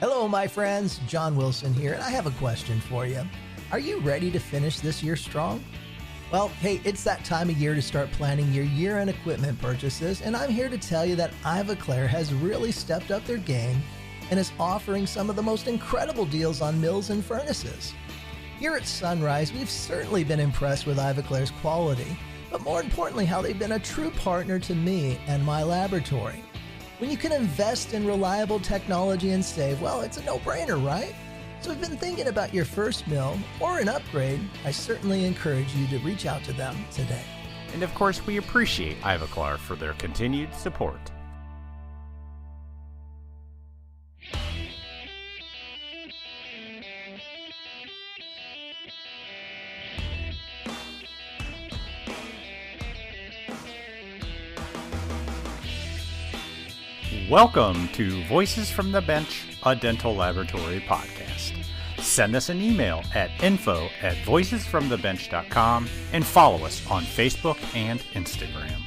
Hello, my friends. John Wilson here, and I have a question for you. Are you ready to finish this year strong? Well, hey, it's that time of year to start planning your year-end equipment purchases, and I'm here to tell you that Ivoclair has really stepped up their game and is offering some of the most incredible deals on mills and furnaces. Here at Sunrise, we've certainly been impressed with Ivoclair's quality, but more importantly, how they've been a true partner to me and my laboratory. When you can invest in reliable technology and save, well, it's a no-brainer, right? So if you've been thinking about your first mill or an upgrade, I certainly encourage you to reach out to them today. And of course, we appreciate Ivoclair for their continued support. Welcome to Voices from the Bench, a dental laboratory podcast. Send us an email at info@voicesfromthebench.com and follow us on Facebook and Instagram.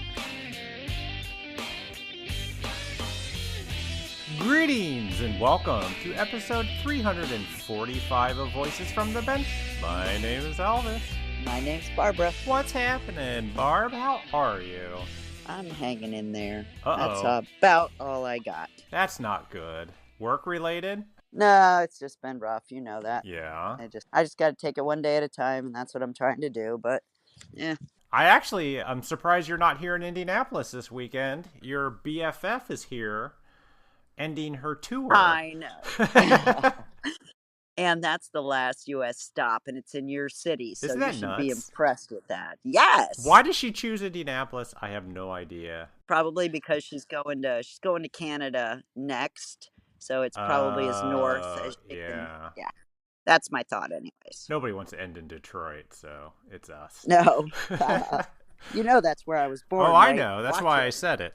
Greetings and welcome to episode 345 of Voices from the Bench. My name is Elvis. My name's Barbara. What's happening, Barb? How are you? I'm hanging in there. Uh-oh. That's about all I got. That's not good. Work related? No, it's just been rough. You know that. Yeah. I just got to take it one day at a time, and that's what I'm trying to do. But, yeah. I'm surprised you're not here in Indianapolis this weekend. Your BFF is here, ending her tour. I know. And that's the last U.S. stop, and it's in your city, so you should be impressed with that. Yes. Why does she choose Indianapolis? I have no idea. Probably because she's going to Canada next, so it's probably as north as she can. Yeah. That's my thought, anyways. Nobody wants to end in Detroit, so it's us. No. You know that's where I was born. Oh, right? I know. That's why I said it.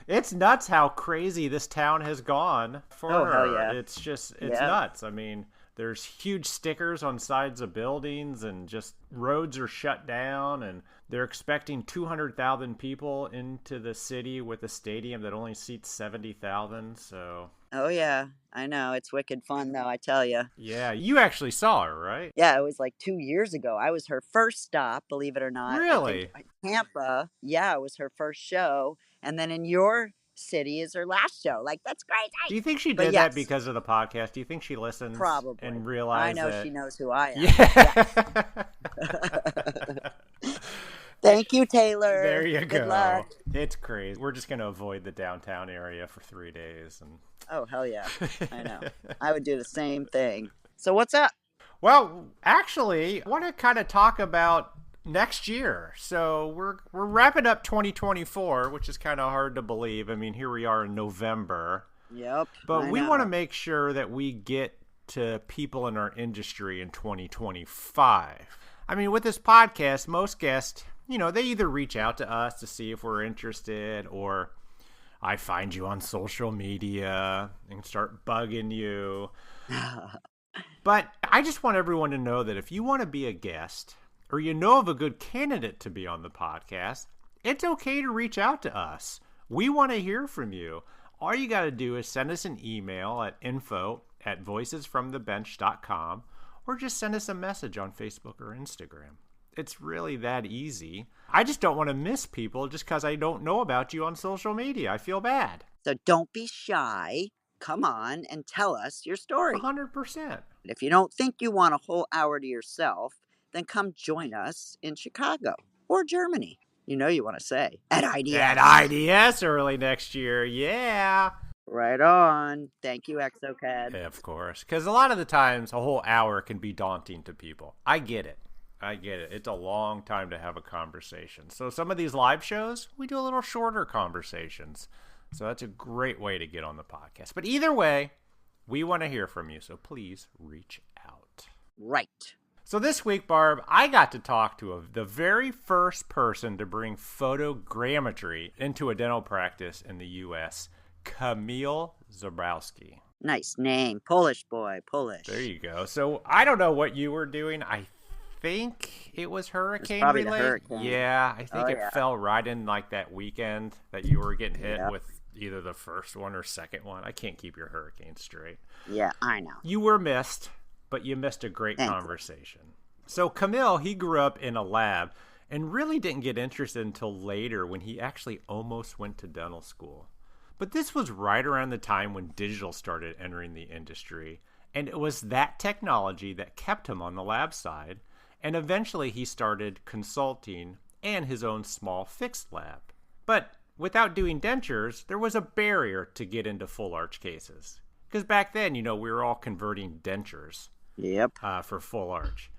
It's nuts how crazy this town has gone for her. Hell yeah. It's nuts. I mean, there's huge stickers on sides of buildings and just roads are shut down, and they're expecting 200,000 people into the city with a stadium that only seats 70,000. So. Oh, yeah. I know. It's wicked fun, though, I tell you. Yeah. You actually saw her, right? Yeah. It was like 2 years ago. I was her first stop, believe it or not. Really? Tampa. Yeah, it was her first show. And then in your city is her last show. Like, that's crazy. Do you think she did that because of the podcast? Do you think she listens? Probably. And realizes I know she knows who I am. Yeah. Yes. Thank you, Taylor. There you go. Good luck. It's crazy. We're just going to avoid the downtown area for 3 days. Oh, hell yeah. I know. I would do the same thing. So what's up? Well, actually, I want to kind of talk about next year. So we're wrapping up 2024, which is kind of hard to believe. I mean, here we are in November. Yep. But we want to make sure that we get to people in our industry in 2025. I mean, with this podcast, most guests, they either reach out to us to see if we're interested, or I find you on social media and start bugging you. But I just want everyone to know that if you want to be a guest, or you know of a good candidate to be on the podcast, it's okay to reach out to us. We want to hear from you. All you got to do is send us an email at info@voicesfromthebench.com, or just send us a message on Facebook or Instagram. It's really that easy. I just don't want to miss people just because I don't know about you on social media. I feel bad. So don't be shy. Come on and tell us your story. 100%. If you don't think you want a whole hour to yourself, then come join us in Chicago or Germany. You know you want to say. At IDS. At IDS early next year. Yeah. Right on. Thank you, ExoCAD. Yeah, of course. Because a lot of the times, a whole hour can be daunting to people. I get it. It's a long time to have a conversation. So some of these live shows, we do a little shorter conversations. So that's a great way to get on the podcast. But either way, we want to hear from you. So please reach out. Right. So this week, Barb, I got to talk to the very first person to bring photogrammetry into a dental practice in the U.S., Kamil Zborowski. Nice name. Polish boy. Polish. There you go. So I don't know what you were doing. I think it was hurricane related. The hurricane. Yeah, I think it fell right in like that weekend that you were getting hit with either the first one or second one. I can't keep your hurricane straight. Yeah, I know. You were missed, but you missed a great conversation. So Kamil, he grew up in a lab and really didn't get interested until later when he actually almost went to dental school. But this was right around the time when digital started entering the industry, and it was that technology that kept him on the lab side, and eventually he started consulting and his own small fixed lab. But without doing dentures, there was a barrier to get into full arch cases. Because back then, we were all converting dentures for full arch.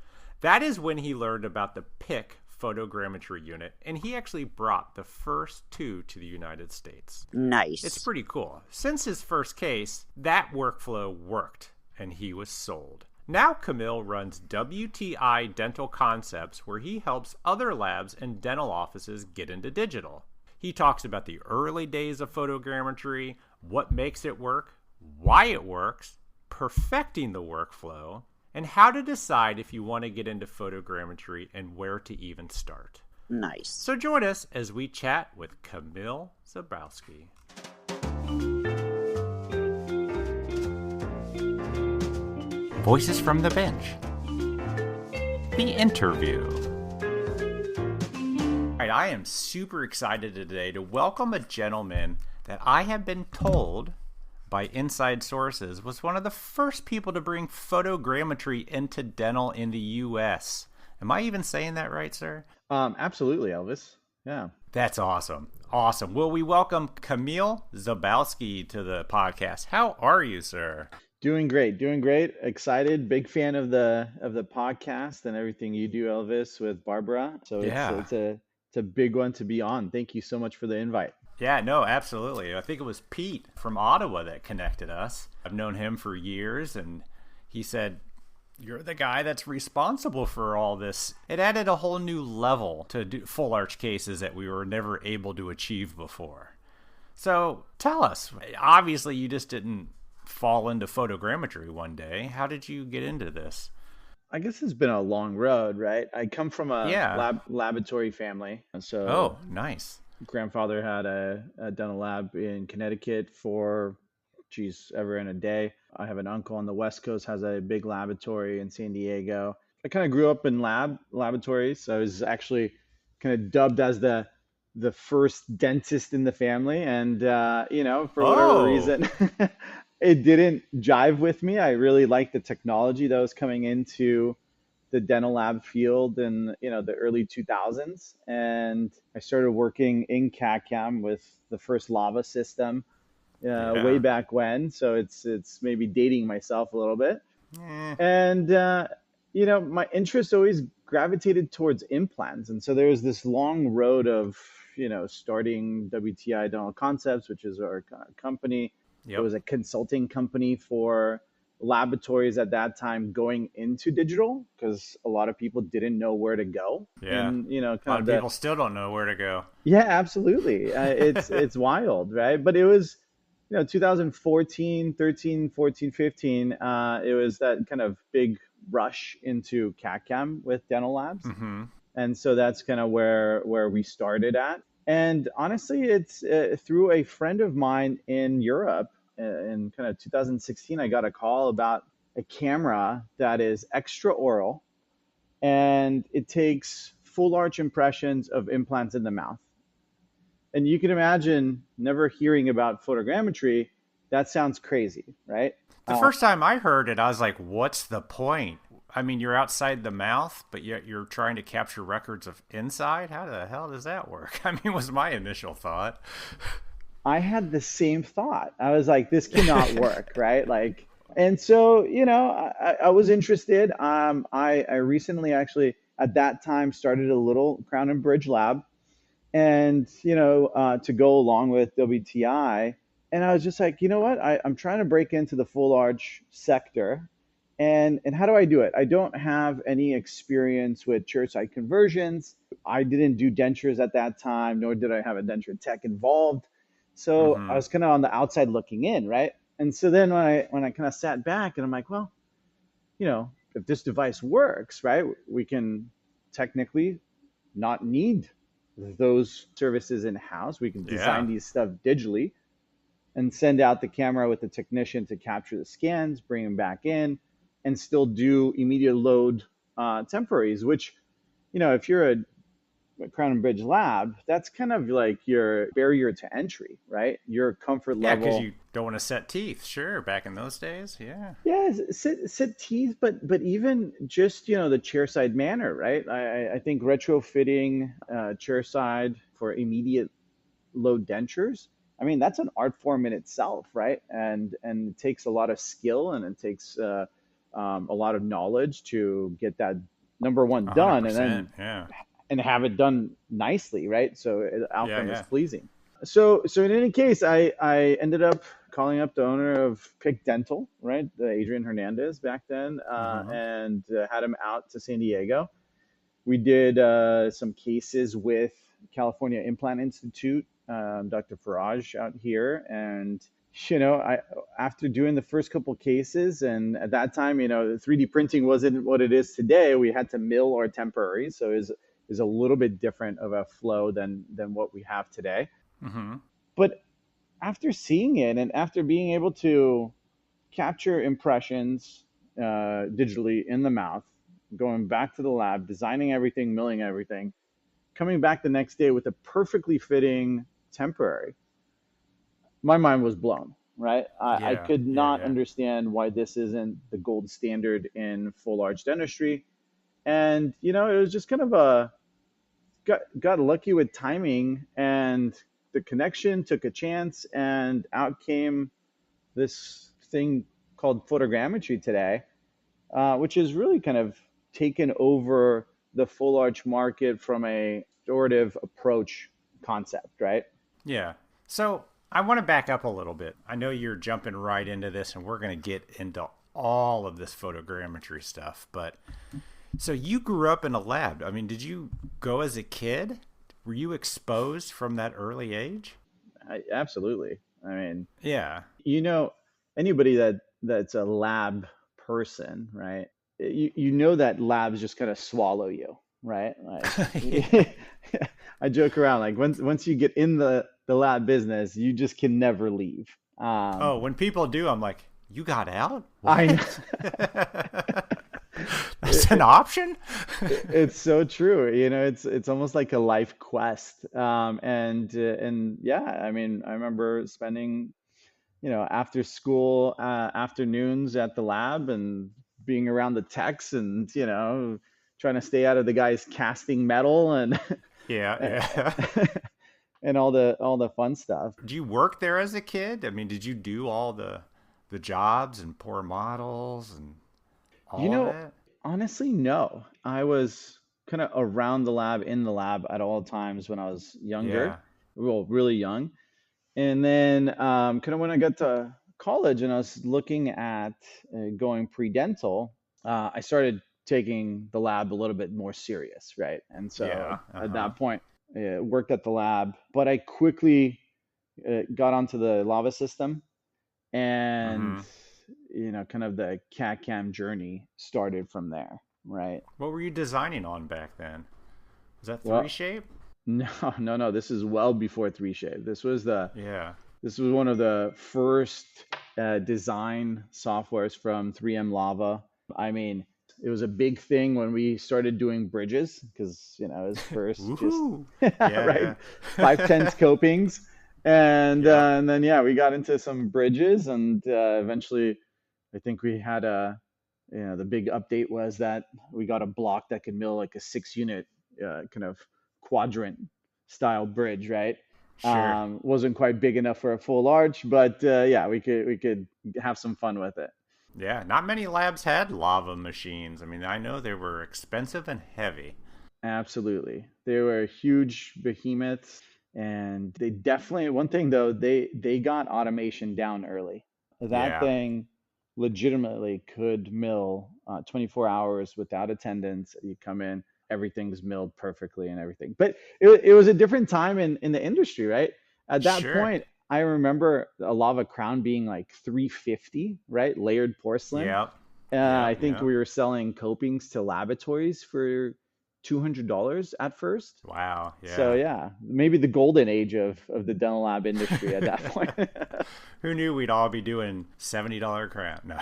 That is when he learned about the PIC photogrammetry unit, and he actually brought the first two to the United States. Nice. It's pretty cool. Since his first case, that workflow worked, and he was sold. Now Kamil runs WTI Dental Concepts, where he helps other labs and dental offices get into digital. He talks about the early days of photogrammetry, what makes it work, why it works, perfecting the workflow, and how to decide if you want to get into photogrammetry and where to even start. Nice. So join us as we chat with Kamil Zborowski. Voices from the Bench. The interview. All right, I am super excited today to welcome a gentleman that I have been told by inside sources was one of the first people to bring photogrammetry into dental in the U.S. Am I even saying that right, sir? Absolutely, Elvis. Yeah. That's awesome. Awesome. Well, we welcome Kamil Zborowski to the podcast. How are you, sir? Doing great. Excited. Big fan of the podcast and everything you do, Elvis, with Barbara. So it's a big one to be on. Thank you so much for the invite. Yeah, no, absolutely. I think it was Pete from Ottawa that connected us. I've known him for years, and he said, "You're the guy that's responsible for all this." It added a whole new level to do full arch cases that we were never able to achieve before. So tell us, obviously you just didn't fall into photogrammetry one day. How did you get into this? I guess it's been a long road, right? I come from a laboratory family. So oh, nice. Grandfather had a dental lab in Connecticut for, ever and a day. I have an uncle on the West Coast, has a big laboratory in San Diego. I kind of grew up in laboratories. So I was actually kind of dubbed as the first dentist in the family. And, for whatever reason, it didn't jive with me. I really liked the technology that was coming into the dental lab field in the early 2000s, and I started working in CAD/CAM with the first lava system way back when. So it's maybe dating myself a little bit. And my interest always gravitated towards implants, and so there's this long road of starting WTI Dental Concepts, which is our company. It was a consulting company for laboratories at that time going into digital, because a lot of people didn't know where to go. Yeah. And, a lot of people still don't know where to go. Yeah, absolutely. It's wild, right? But it was, 2014, 13, 14, 15. It was that kind of big rush into CAD/CAM with dental labs. Mm-hmm. And so that's kind of where we started at. And honestly, it's through a friend of mine in Europe. In kind of 2016, I got a call about a camera that is extraoral, and it takes full arch impressions of implants in the mouth. And you can imagine never hearing about photogrammetry. That sounds crazy, right? The first time I heard it, I was like, what's the point? I mean, you're outside the mouth, but yet you're trying to capture records of inside? How the hell does that work? I mean, was my initial thought. I had the same thought. I was like, this cannot work, right? Like, and so, I was interested. I recently actually at that time started a little Crown and Bridge lab, and, to go along with WTI. And I was just like, you know what? I'm trying to break into the full arch sector. And how do I do it? I don't have any experience with chairside conversions. I didn't do dentures at that time, nor did I have a denture tech involved. So I was kind of on the outside looking in, right? And so then when I kind of sat back and I'm like, well, if this device works, right, we can technically not need those services in-house. We can design these stuff digitally. and send out the camera with the technician to capture the scans, bring them back in, and still do immediate load temporaries, which, if you're a Crown and Bridge lab, that's kind of like your barrier to entry, right? Your comfort Yeah, because level. you don't want to set teeth. Sure, back in those days, yeah. Yeah, sit teeth, but even just the chairside manner, right? I think retrofitting chairside for immediate load dentures. I mean, that's an art form in itself, right? And it takes a lot of skill, and it takes a lot of knowledge to get that number one done, and 100%, then yeah. and have it done nicely, right? So the Yeah, outcome is yeah. pleasing. So in any case, I ended up calling up the owner of Pick Dental, right, Adrian Hernandez back then, Mm-hmm. and had him out to San Diego. We did some cases with California Implant Institute, Dr. Faraj out here, and I after doing the first couple cases, and at that time, 3D printing wasn't what it is today. We had to mill our temporaries, so is a little bit different of a flow than what we have today. Mm-hmm. But after seeing it and after being able to capture impressions digitally in the mouth, going back to the lab, designing everything, milling everything, coming back the next day with a perfectly fitting temporary, my mind was blown, right? I Yeah, could yeah, not yeah. understand why this isn't the gold standard in full arch dentistry. And, it was just kind of got lucky with timing, and the connection took a chance, and out came this thing called photogrammetry today, which is really kind of taken over the full arch market from a restorative approach concept, right? Yeah. So I want to back up a little bit. I know you're jumping right into this, and we're going to get into all of this photogrammetry stuff. But so you grew up in a lab. I mean, did you go as a kid? Were you exposed from that early age? Absolutely. I mean, Yeah. you know, anybody that's a lab person, right? That labs just kind of swallow you, right? Yeah. Like, I joke around, like once you get in the lab business, you just can never leave. Oh, when people do, I'm like, you got out? I know. What? That's an option? It's so true. It's almost like a life quest. And yeah, I mean, I remember spending after school afternoons at the lab and being around the techs, and trying to stay out of the guys casting metal, and Yeah, yeah. and all the fun stuff. Did you work there as a kid? I mean, did you do all the jobs and pour models and You all of know, it? honestly, no. I was kind of around the lab, in the lab at all times when I was younger, Yeah. well, really young. And then kind of when I got to college and I was looking at going pre-dental, I started taking the lab a little bit more serious, right? And so Yeah. at Uh-huh. that point, worked at the lab, but I quickly got onto the lava system, and Mm-hmm. kind of the CAD CAM journey started from there, right? What were you designing on back then? Was that three Well, shape? no, no, no. This is well before 3Shape. Yeah. This was one of the first design softwares from 3M Lava. I mean, it was a big thing when we started doing bridges, because it was first just Woohoo. Yeah, right, yeah. 5/10 copings, and Yep. uh, and then yeah, we got into some bridges, and eventually, I think we had the big update was that we got a block that could mill like a 6 unit kind of quadrant style bridge, right? Sure. Wasn't quite big enough for a full arch, but yeah, we could have some fun with it. Yeah, not many labs had lava machines. I mean, I know they were expensive and heavy. Absolutely, they were huge behemoths, and they definitely, one thing though, they got automation down early. That Yeah. thing legitimately could mill 24 hours without attendance. You come in, everything's milled perfectly and everything. But it was a different time in the industry, right? At that Sure. point, I remember a lava crown being like 350, right? Layered porcelain. Yep. I Yep. think Yep. we were selling copings to laboratories for $200 at first. Wow. Yeah. So yeah, maybe the golden age of the dental lab industry at that point. Who knew we'd all be doing $70 crown? No.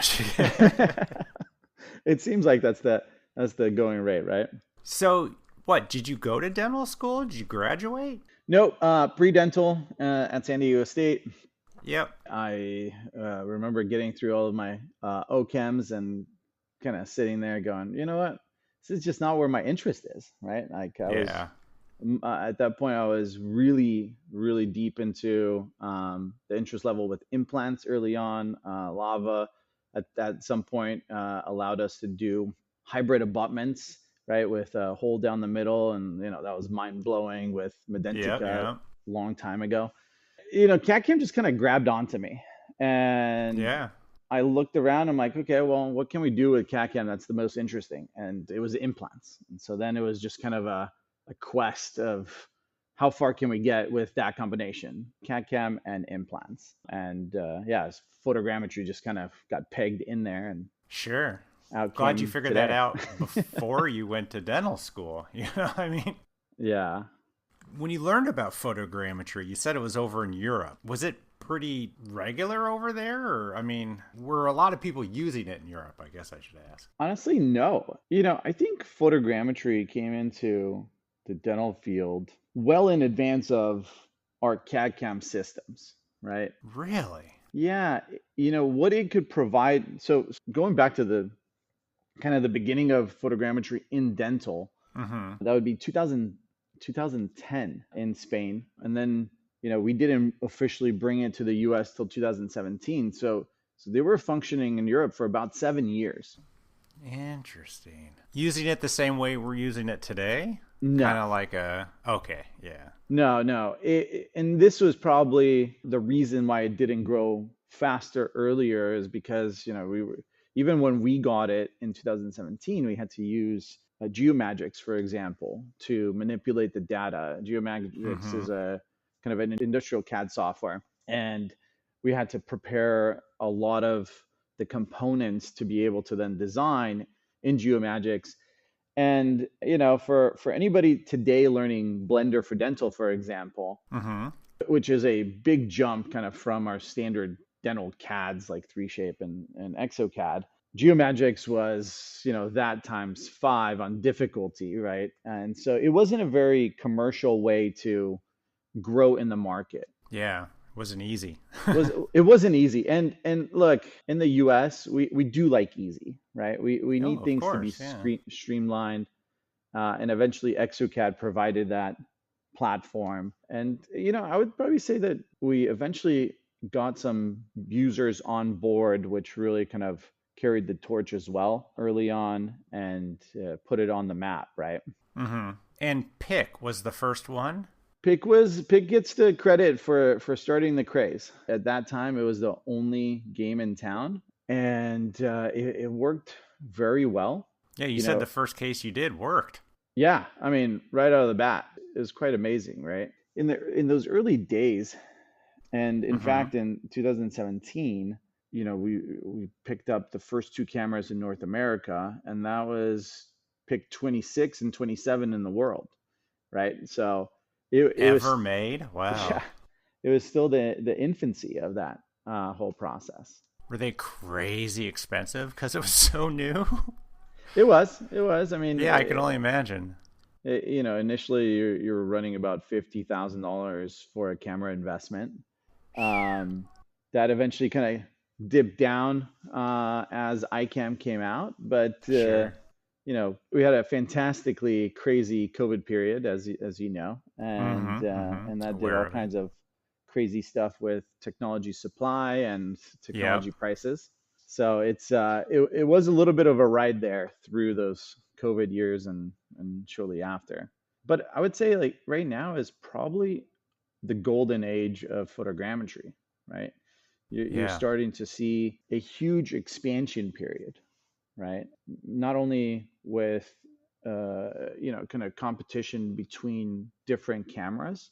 It seems like that's the going rate, right? So what, did you go to dental school? Did you graduate? No, pre-dental at San Diego State. Yep. I remember getting through all of my OChems and kind of sitting there going, you know what? This is just not where my interest is, right? Like I was at that point, I was really, really deep into the interest level with implants early on. Lava at some point allowed us to do hybrid abutments, right, with a hole down the middle, and that was mind blowing with Medentica a long time ago. CAD/CAM just kind of grabbed onto me, and I looked around. I'm like, okay, well, what can we do with CAD/CAM that's the most interesting? And it was implants. And so then it was just kind of a quest of how far can we get with that combination, CAD/CAM and implants. And photogrammetry just kind of got pegged in there. And sure. Glad you figured that out before you went to dental school. You know what I mean? Yeah. When you learned about photogrammetry, you said it was over in Europe. Was it pretty regular over there? Or, I mean, were a lot of people using it in Europe? I guess I should ask. Honestly, no. I think photogrammetry came into the dental field well in advance of our CAD/CAM systems, right? Really? Yeah. What it could provide. So going back to the kind of the beginning of photogrammetry in dental, that would be 2010 in Spain. And then, we didn't officially bring it to the US till 2017. So they were functioning in Europe for about 7 years. Interesting. Using it the same way we're using it today? No. Kind of like okay, yeah. No. And this was probably the reason why it didn't grow faster earlier, is because, we were, even when we got it in 2017, we had to use Geomagics, for example, to manipulate the data. Geomagics is a kind of an industrial CAD software. And we had to prepare a lot of the components to be able to then design in Geomagics. And, for anybody today learning Blender for dental, for example, which is a big jump kind of from our standard dental CADs like 3Shape and ExoCAD, Geomagics was, that times 5 on difficulty, right? And so it wasn't a very commercial way to grow in the market. Yeah, it wasn't easy. It wasn't easy. And look, in the US, we do like easy, right? We need things to be streamlined. And eventually ExoCAD provided that platform. And, I would probably say that we eventually got some users on board, which really kind of carried the torch as well early on and put it on the map, right? And Pick was the first one? Pick gets the credit for starting the craze. At that time, it was the only game in town, and it worked very well. Yeah, you said the first case you did worked. Yeah, I mean, right out of the bat, it was quite amazing, right? In those early days, and in fact, in 2017, we picked up the first 2 cameras in North America, and that was Pick 26 and 27 in the world, right? So it ever was made? Wow. Yeah, it was still the infancy of that whole process. Were they crazy expensive because it was so new? It was. I mean, yeah, I can only imagine. Initially you're running about $50,000 for a camera investment. That eventually kind of dipped down as iCam came out, but sure. We had a fantastically crazy COVID period, as you know, and that did all kinds of crazy stuff with technology supply and technology prices. So it was a little bit of a ride there through those COVID years and shortly after. But I would say like right now is probably the golden age of photogrammetry, right? You're starting to see a huge expansion period, right? Not only with kind of competition between different cameras,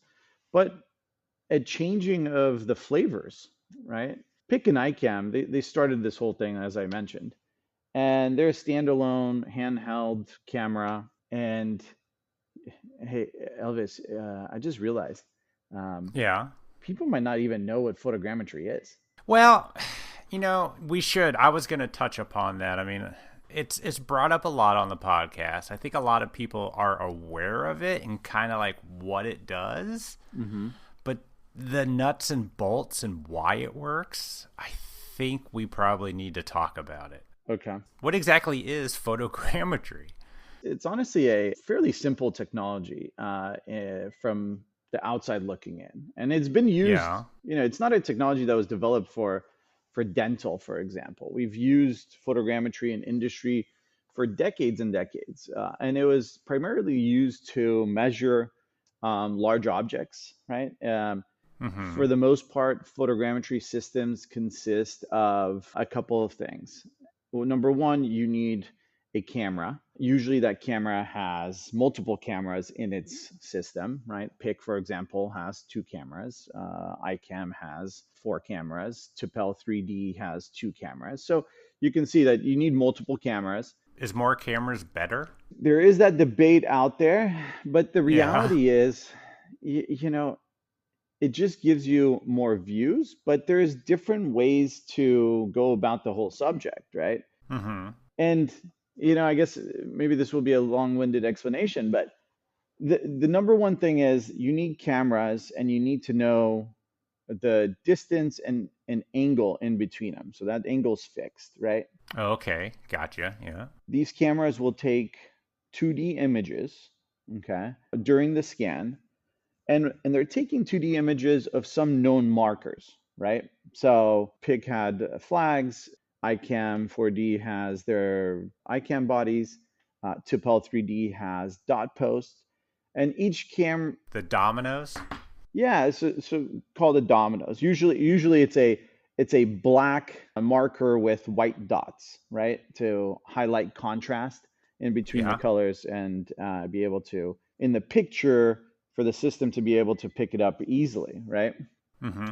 but a changing of the flavors, right? Pick and iCam, they started this whole thing, as I mentioned, and they're a standalone handheld camera, and Hey, Elvis, I just realized Yeah. people might not even know what photogrammetry is. Well, we should. I was going to touch upon that. I mean, it's brought up a lot on the podcast. I think a lot of people are aware of it and kind of like what it does. Mm-hmm. But the nuts and bolts and why it works, I think we probably need to talk about it. Okay. What exactly is photogrammetry? It's honestly a fairly simple technology from the outside looking in. And it's been used, it's not a technology that was developed for dental, for example. We've used photogrammetry in industry for decades and decades. And it was primarily used to measure large objects, right? For the most part, photogrammetry systems consist of a couple of things. Well, number one, you need a camera. Usually that camera has multiple cameras in its system, right? PIC, for example, has 2 cameras. iCam has 4 cameras. Tupel 3D has 2 cameras. So you can see that you need multiple cameras. Is more cameras better? There is that debate out there, but the reality is, it just gives you more views, but there's different ways to go about the whole subject, right? Mm-hmm. And I guess maybe this will be a long-winded explanation, but the number one thing is you need cameras and you need to know the distance and angle in between them. So that angle's fixed, right? Okay, gotcha. Yeah. These cameras will take 2D images, okay, during the scan, and they're taking 2D images of some known markers, right? So PIC had flags. iCam 4D has their iCam bodies. Tupel 3D has dot posts, and each the dominoes. Yeah, so called the dominoes. Usually it's a black marker with white dots, right, to highlight contrast in between the colors and be able to, in the picture, for the system to be able to pick it up easily, right?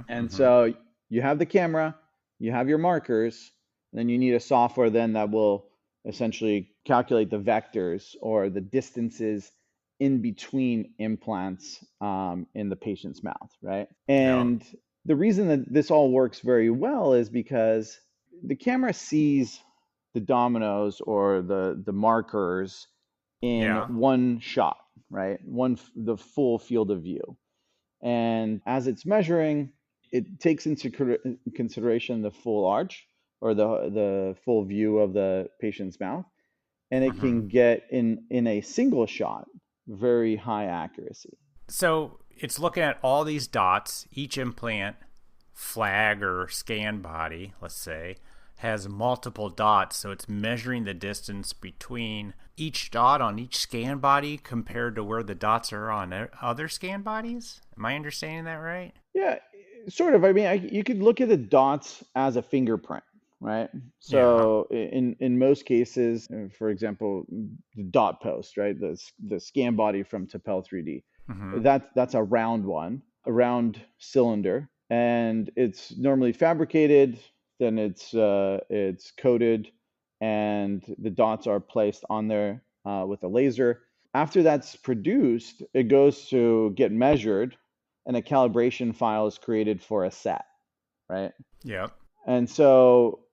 And so you have the camera, you have your markers. Then you need a software then that will essentially calculate the vectors or the distances in between implants in the patient's mouth, right? And the reason that this all works very well is because the camera sees the dominoes or the markers in one shot, right? The full field of view. And as it's measuring, it takes into consideration the full arch or the full view of the patient's mouth, and it can get in a single shot very high accuracy. So it's looking at all these dots. Each implant flag or scan body, let's say, has multiple dots, so it's measuring the distance between each dot on each scan body compared to where the dots are on other scan bodies. Am I understanding that right? Yeah, sort of. I mean, you could look at the dots as a fingerprint, right? So in most cases, for example, the dot post, right, the scan body from Tupel 3D, that's a round one, a round cylinder, and it's normally fabricated. Then it's coated, and the dots are placed on there with a laser. After that's produced, it goes to get measured, and a calibration file is created for a set, right? Yep. And so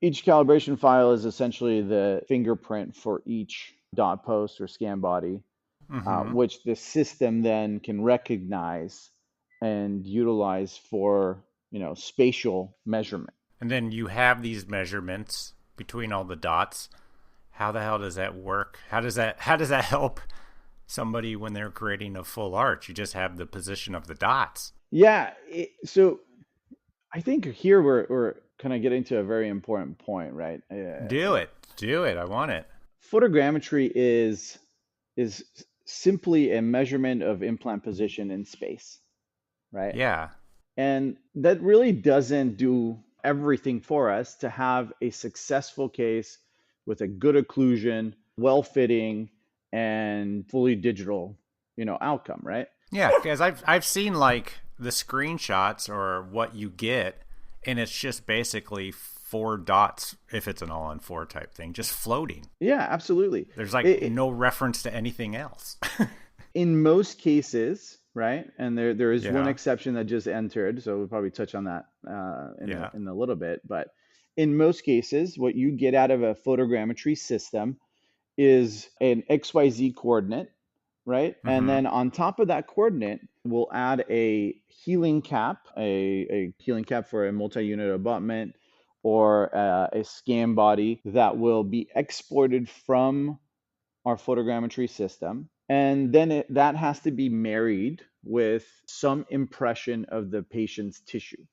each calibration file is essentially the fingerprint for each dot post or scan body, which the system then can recognize and utilize for spatial measurement. And then you have these measurements between all the dots. How the hell does that work? How does that help somebody when they're creating a full arch? You just have the position of the dots. Yeah. So I think here we're kind of getting to a very important point, right? Do it. I want it. Photogrammetry is simply a measurement of implant position in space, right? Yeah. And that really doesn't do everything for us to have a successful case with a good occlusion, well-fitting, and fully digital, outcome, right? Yeah, because I've seen like the screenshots or what you get, and it's just basically 4 dots, if it's an all-on-4 type thing, just floating. Yeah, absolutely. There's like no reference to anything else. In most cases, right? And there is one Yeah. exception that just entered, so we'll probably touch on that Yeah. in a little bit. But in most cases, what you get out of a photogrammetry system is an XYZ coordinate, right? And Mm-hmm. then on top of that coordinate, we'll add a healing cap, a healing cap for a multi-unit abutment, or a scan body that will be exported from our photogrammetry system. And then that has to be married with some impression of the patient's tissue,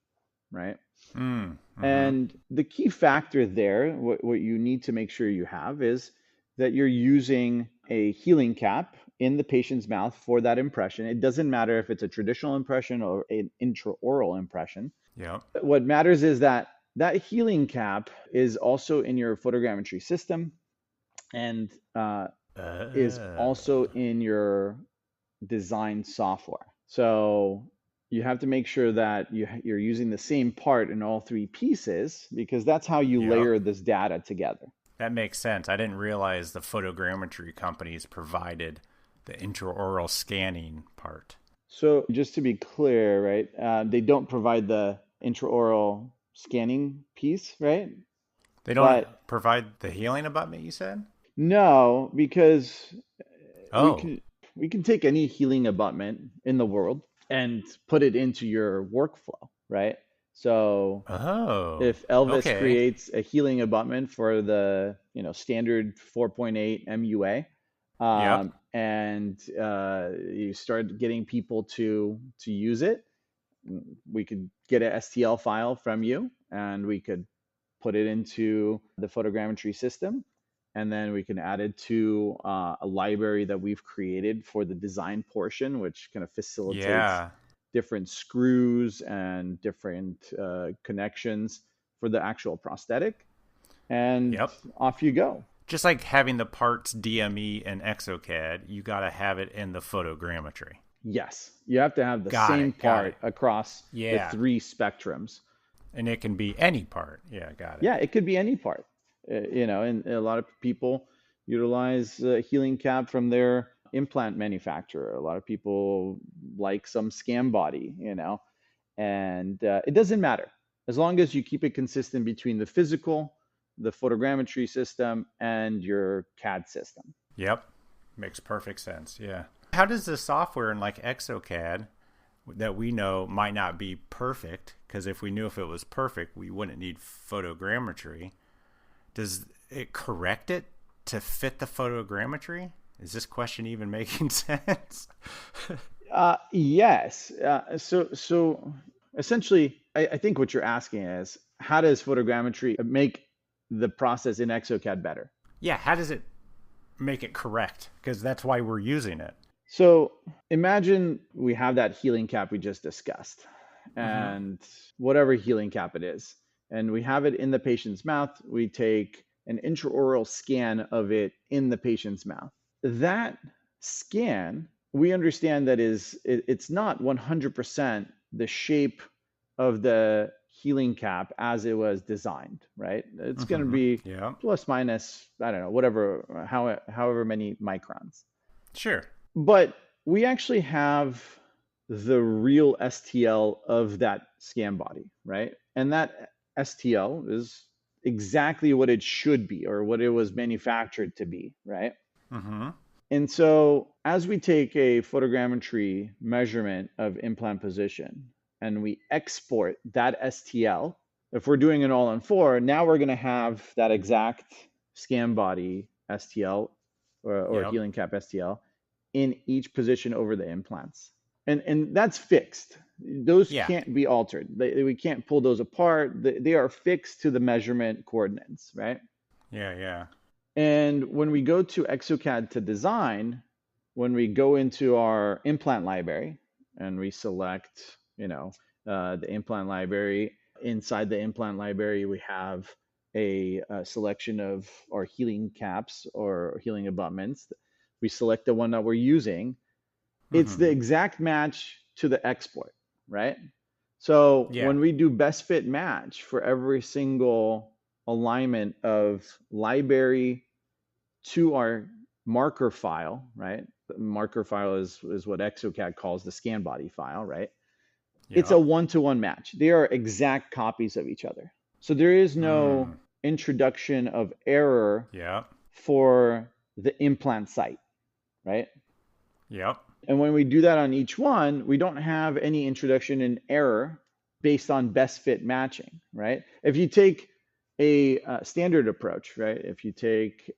right? Mm-hmm. And the key factor there, what you need to make sure you have is that you're using a healing cap in the patient's mouth for that impression. It doesn't matter if it's a traditional impression or an intraoral impression. Yep. What matters is that that healing cap is also in your photogrammetry system and is also in your design software. So you have to make sure that you're using the same part in all three pieces because that's how you Yep. layer this data together. That makes sense. I didn't realize the photogrammetry companies provided the intraoral scanning part. So just to be clear, right, they don't provide the intraoral scanning piece, right? They don't But provide the healing abutment, you said? no, because we Oh. can we can take any healing abutment in the world and put it into your workflow, right? So Oh. if Elvis Okay. creates a healing abutment for the standard 4.8 MUA, Yep. and you start getting people to use it, we could get a STL file from you, and we could put it into the photogrammetry system, and then we can add it to a library that we've created for the design portion, which kind of facilitates Yeah. different screws and different connections for the actual prosthetic. And Yep. off you go. Just like having the parts DME and ExoCAD, you got to have it in the photogrammetry. Yes, you have to have the Got same it. Got it. part across the Yeah. three spectrums. And it can be any part. Yeah, got it. Yeah, it could be any part. And a lot of people utilize healing cap from their implant manufacturer. A lot of people like some scan body, and it doesn't matter as long as you keep it consistent between the physical, the photogrammetry system, and your CAD system. Yep. Makes perfect sense. Yeah. How does the software in like ExoCAD that we know might not be perfect, because if we knew if it was perfect, we wouldn't need photogrammetry. Does it correct it to fit the photogrammetry? Is this question even making sense? Yes. So essentially, I think what you're asking is how does photogrammetry make the process in ExoCAD better? Yeah, how does it make it correct? Because that's why we're using it. So imagine we have that healing cap we just discussed, Mm-hmm. and whatever healing cap it is, and we have it in the patient's mouth. We take an intraoral scan of it in the patient's mouth. That scan, we understand that it's not 100% the shape of the healing cap as it was designed, right? It's going to Mm-hmm. be Yeah. plus minus, I don't know, whatever, however many microns. Sure. But we actually have the real STL of that scan body, right? And that STL is exactly what it should be or what it was manufactured to be, right? Mm-hmm. And so as we take a photogrammetry measurement of implant position and we export that STL, if we're doing an all-on-4, now we're going to have that exact scan body STL or Yep. healing cap STL in each position over the implants. And that's fixed. Those Yeah. can't be altered. We can't pull those apart. They are fixed to the measurement coordinates, right? Yeah. Yeah. And when we go to ExoCAD to design, when we go into our implant library and we select, the implant library, inside the implant library, we have a selection of our healing caps or healing abutments. We select the one that we're using. It's the Mm-hmm. exact match to the export, right? So Yeah. when we do best fit match for every single alignment of library to our marker file, right? The marker file is what exocad calls the scan body file, right? Yeah. It's a one-to-one match. They are exact copies of each other. So there is no introduction of error for the implant site, right? Yep. And when we do that on each one, we don't have any introduction in error based on best fit matching, right? If you take a standard approach, right? If you take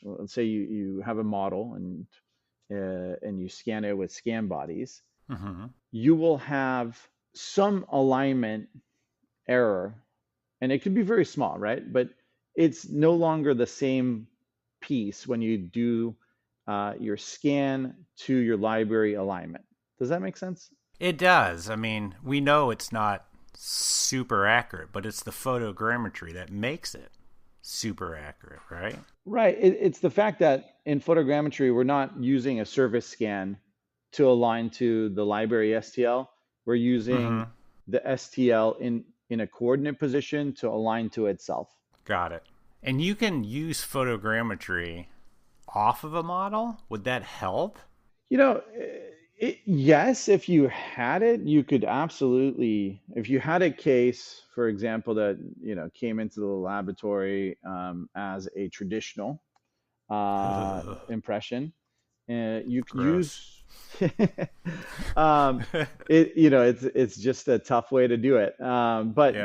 let's say you have a model and you scan it with scan bodies, you will have some alignment error, and it could be very small, right? But it's no longer the same piece when you do your scan to your library alignment. Does that make sense? It does. I mean, we know it's not super accurate, but it's the photogrammetry that makes it super accurate, right? Right. It's the fact that in photogrammetry, we're not using a service scan to align to the library STL. We're using the STL in a coordinate position to align to itself. Got it. And you can use photogrammetry off of a model? Would that help? Yes, if you had it, you could absolutely. If you had a case, for example, that came into the laboratory as a traditional impression, you could use. It's just a tough way to do it. But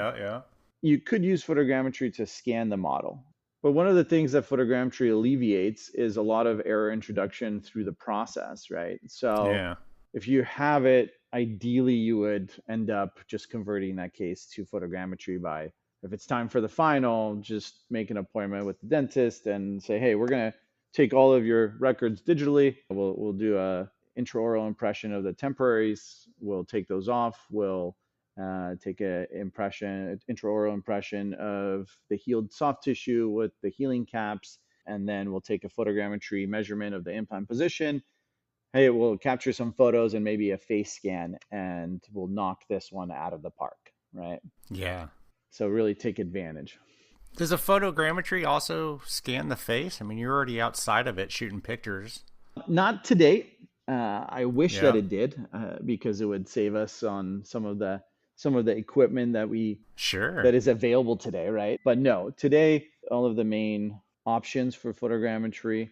you could use photogrammetry to scan the model. But one of the things that photogrammetry alleviates is a lot of error introduction through the process, right? So if you have it, ideally you would end up just converting that case to photogrammetry by, if it's time for the final, just make an appointment with the dentist and say, hey, we're going to take all of your records digitally. We'll do a intraoral impression of the temporaries. We'll take those off. We'll take an intraoral impression of the healed soft tissue with the healing caps, and then we'll take a photogrammetry measurement of the implant position. Hey, we'll capture some photos and maybe a face scan, and we'll knock this one out of the park, right? Yeah. So really take advantage. Does a photogrammetry also scan the face? I mean, you're already outside of it shooting pictures. Not to date. I wish that it did, because it would save us on some of the equipment that is available today, right? But no, today, all of the main options for photogrammetry,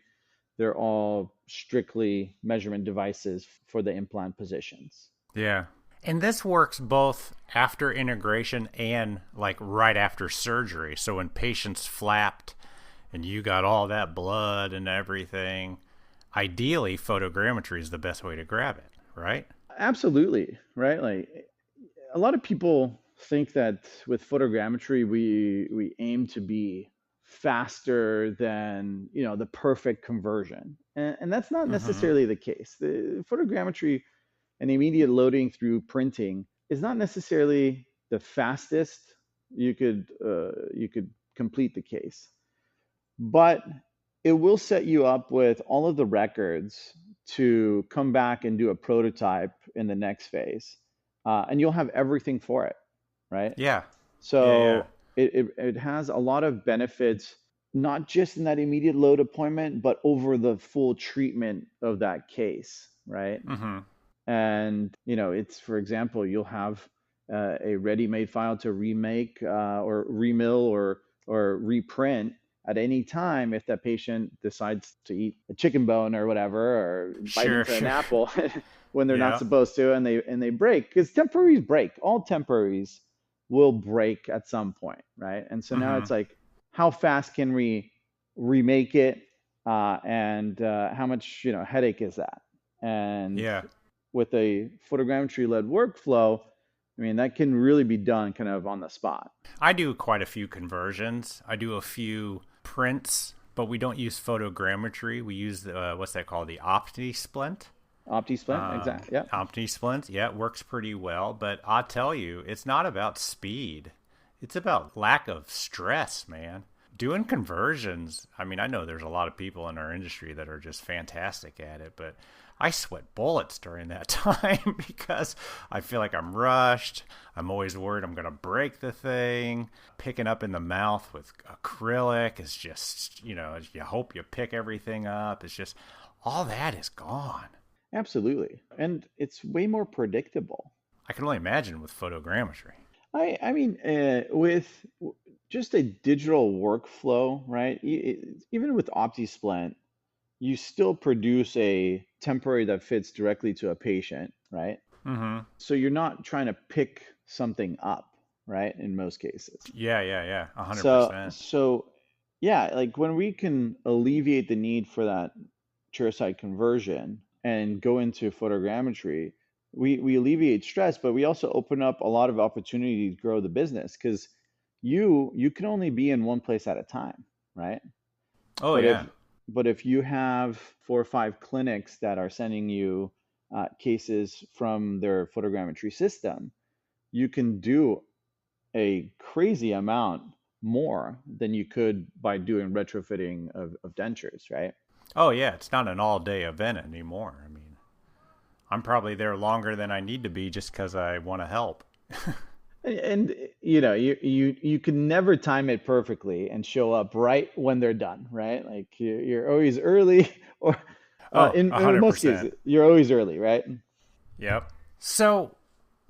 they're all strictly measurement devices for the implant positions. Yeah. And this works both after integration and like right after surgery. So when patients flapped and you got all that blood and everything, ideally photogrammetry is the best way to grab it, right? Absolutely, right? Like, a lot of people think that with photogrammetry, we aim to be faster than the perfect conversion, and that's not necessarily the case. The photogrammetry and immediate loading through printing is not necessarily the fastest you could complete the case, but it will set you up with all of the records to come back and do a prototype in the next phase. And you'll have everything for it, right? Yeah. So it has a lot of benefits, not just in that immediate load appointment, but over the full treatment of that case, right? And it's, for example, you'll have a ready-made file to remake or remill or reprint at any time if that patient decides to eat a chicken bone or whatever, or bite into an apple when they're not supposed to, and they break, because temporaries break. All temporaries will break at some point, right? And so now it's like, how fast can we remake it, and how much headache is that? And with a photogrammetry-led workflow, I mean, that can really be done kind of on the spot. I do quite a few conversions. I do a few prints, but we don't use photogrammetry. We use what's that called? The OptiSplint. OptiSplint, exactly. Yeah. OptiSplint, yeah, it works pretty well. But I'll tell you, it's not about speed. It's about lack of stress, man. Doing conversions, I mean, I know there's a lot of people in our industry that are just fantastic at it, but I sweat bullets during that time because I feel like I'm rushed. I'm always worried I'm going to break the thing. Picking up in the mouth with acrylic is just, you hope you pick everything up. It's just all that is gone. Absolutely. And it's way more predictable. I can only imagine with photogrammetry. I mean, with just a digital workflow, right? Even with OptiSplint, you still produce a temporary that fits directly to a patient, right? Mm-hmm. So you're not trying to pick something up, right? In most cases. Yeah. So, 100%. so yeah, like when we can alleviate the need for that chairside conversion and go into photogrammetry, we alleviate stress, but we also open up a lot of opportunity to grow the business because you can only be in one place at a time, right? Oh, But yeah. if you have 4 or 5 clinics that are sending you cases from their photogrammetry system, you can do a crazy amount more than you could by doing retrofitting of dentures, right? Oh, yeah. It's not an all day event anymore. I mean, I'm probably there longer than I need to be just because I want to help. And you know, you can never time it perfectly and show up right when they're done, right? Like you're always early, or Oh, in most 100%. cases, you're always early, right? Yep. So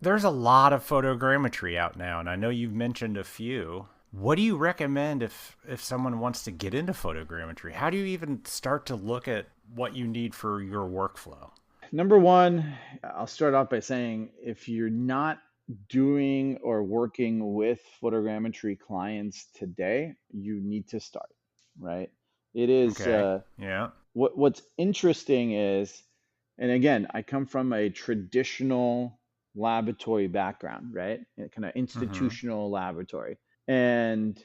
there's a lot of photogrammetry out now, and I know you've mentioned a few. What do you recommend if someone wants to get into photogrammetry? How do you even start to look at what you need for your workflow? Number one, I'll start off by saying if you're not doing or working with photogrammetry clients today, you need to start, right? It is Okay. Yeah. what's interesting is, and again, I come from a traditional laboratory background, right? Kind of Mm-hmm. institutional laboratory. And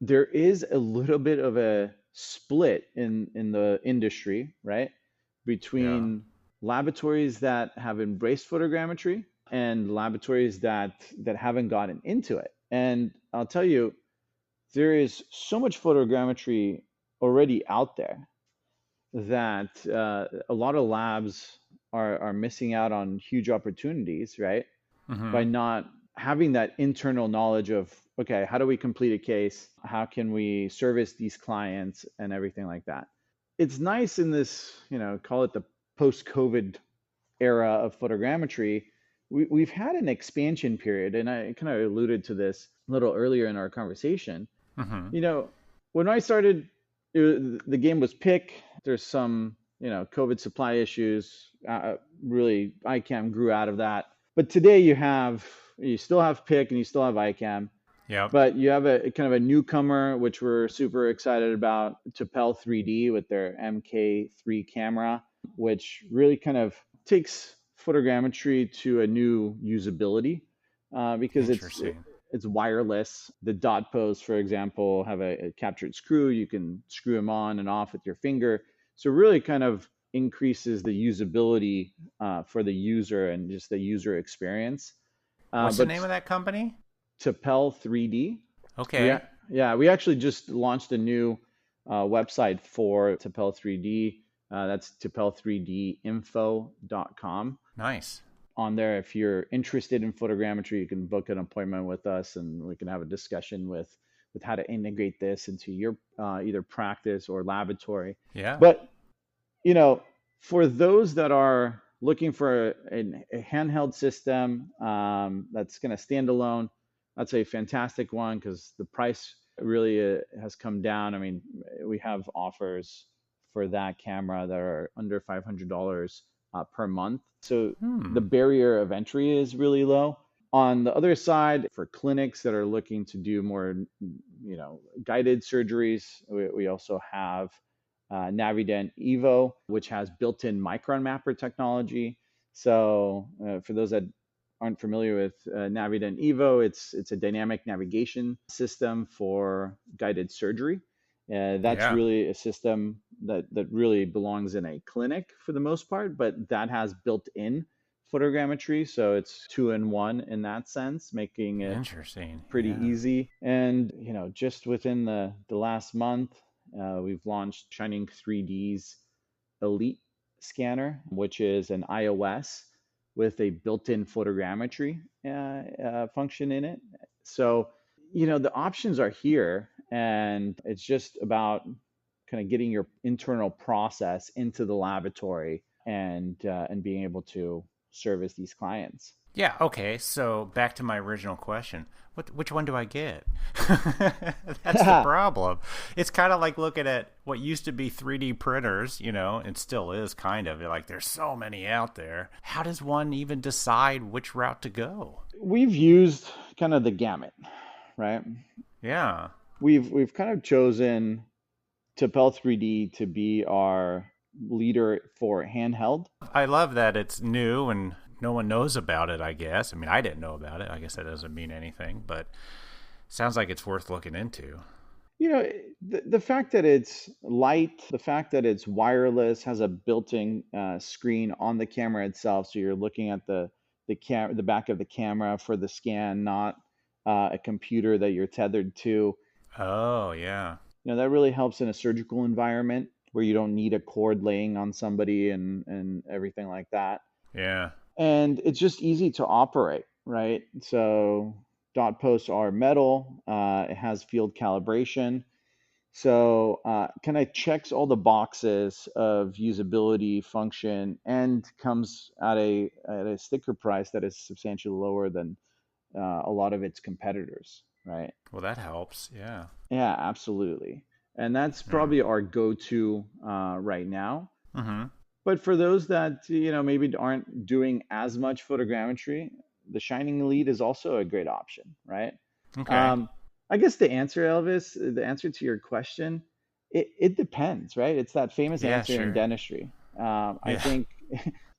there is a little bit of a split in the industry, right? Yeah. Between laboratories that have embraced photogrammetry and laboratories that haven't gotten into it. And I'll tell you, there is so much photogrammetry already out there that a lot of labs are missing out on huge opportunities, right? Mm-hmm. By not having that internal knowledge of, okay, how do we complete a case? How can we service these clients and everything like that? It's nice in this, call it the post-COVID era of photogrammetry. We've had an expansion period, and I kind of alluded to this a little earlier in our conversation. Mm-hmm. You know, when I started, the game was pick. There's some, COVID supply issues. Really, ICAM grew out of that. But today you still have pick and you still have ICAM, Yep. but you have a kind of a newcomer, which we're super excited about, Tapel 3D with their MK3 camera, which really kind of takes photogrammetry to a new usability because Interesting. it's wireless. The dot pose, for example, have a captured screw. You can screw them on and off with your finger. So really kind of increases the usability for the user and just the user experience. What's the But name of that company? Tapel 3D, we Okay. yeah, we actually just launched a new website for Tapel 3D. That's tapel3dinfo.com. Nice. On there, if you're interested in photogrammetry, you can book an appointment with us, and we can have a discussion with how to integrate this into your either practice or laboratory. Yeah. But for those that are looking for a handheld system that's going to stand alone, that's a fantastic one because the price really has come down. I mean, we have offers for that camera that are under $500 per month. So the Hmm. barrier of entry is really low. On the other side, for clinics that are looking to do more, guided surgeries, we also have Navident Evo, which has built-in micron mapper technology. So for those that aren't familiar with Navident Evo, it's a dynamic navigation system for guided surgery. That's Yeah. really a system that really belongs in a clinic for the most part, but that has built-in photogrammetry, so it's two in one in that sense, making it Interesting. pretty Yeah. easy. And just within the last month, we've launched Shining 3D's Elite Scanner, which is an iOS with a built-in photogrammetry function in it. So, the options are here, and it's just about kind of getting your internal process into the laboratory and being able to service these clients. Yeah, okay. So back to my original question. Which one do I get? That's the problem. It's kind of like looking at what used to be 3D printers, and still is kind of. Like there's so many out there. How does one even decide which route to go? We've used kind of the gamut, right? Yeah. We've kind of chosen Tapel 3D to be our leader for handheld. I love that it's new and no one knows about it, I guess. I mean, I didn't know about it. I guess that doesn't mean anything, but sounds like it's worth looking into. The fact that it's light, the fact that it's wireless, has a built-in screen on the camera itself, so you're looking at the back of the camera for the scan, not a computer that you're tethered to. Oh, yeah. That really helps in a surgical environment where you don't need a cord laying on somebody and everything like that. Yeah. And it's just easy to operate, right? So dot posts are metal. It has field calibration. So kind of checks all the boxes of usability, function, and comes at a sticker price that is substantially lower than a lot of its competitors, right? Well, that helps. Yeah. Yeah, absolutely. And that's probably our go-to right now. Mm-hmm. But for those that maybe aren't doing as much photogrammetry, the Shining Elite is also a great option, right? Okay. I guess the answer, Elvis, the answer to your question, it depends, right? It's that famous answer in dentistry. I think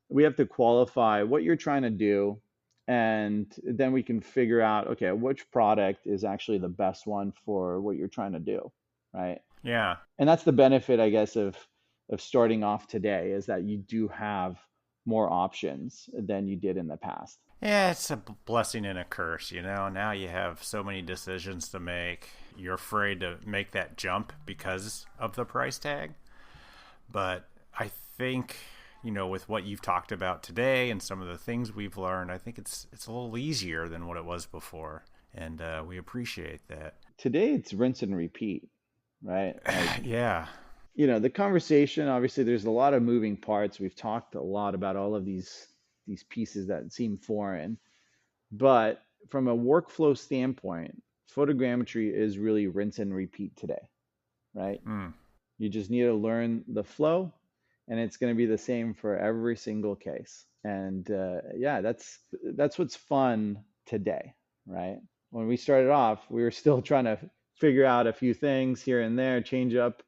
we have to qualify what you're trying to do, and then we can figure out, okay, which product is actually the best one for what you're trying to do, right? Yeah. And that's the benefit, I guess, of starting off today, is that you do have more options than you did in the past. Yeah, it's a blessing and a curse, Now you have so many decisions to make. You're afraid to make that jump because of the price tag. But I think, with what you've talked about today and some of the things we've learned, I think it's a little easier than what it was before. And we appreciate that. Today, it's rinse and repeat, right? Yeah. The conversation, obviously, there's a lot of moving parts. We've talked a lot about all of these pieces that seem foreign, but from a workflow standpoint, photogrammetry is really rinse and repeat today, right? You just need to learn the flow, and it's going to be the same for every single case. And that's what's fun today, right? When we started off, we were still trying to figure out a few things here and there, change up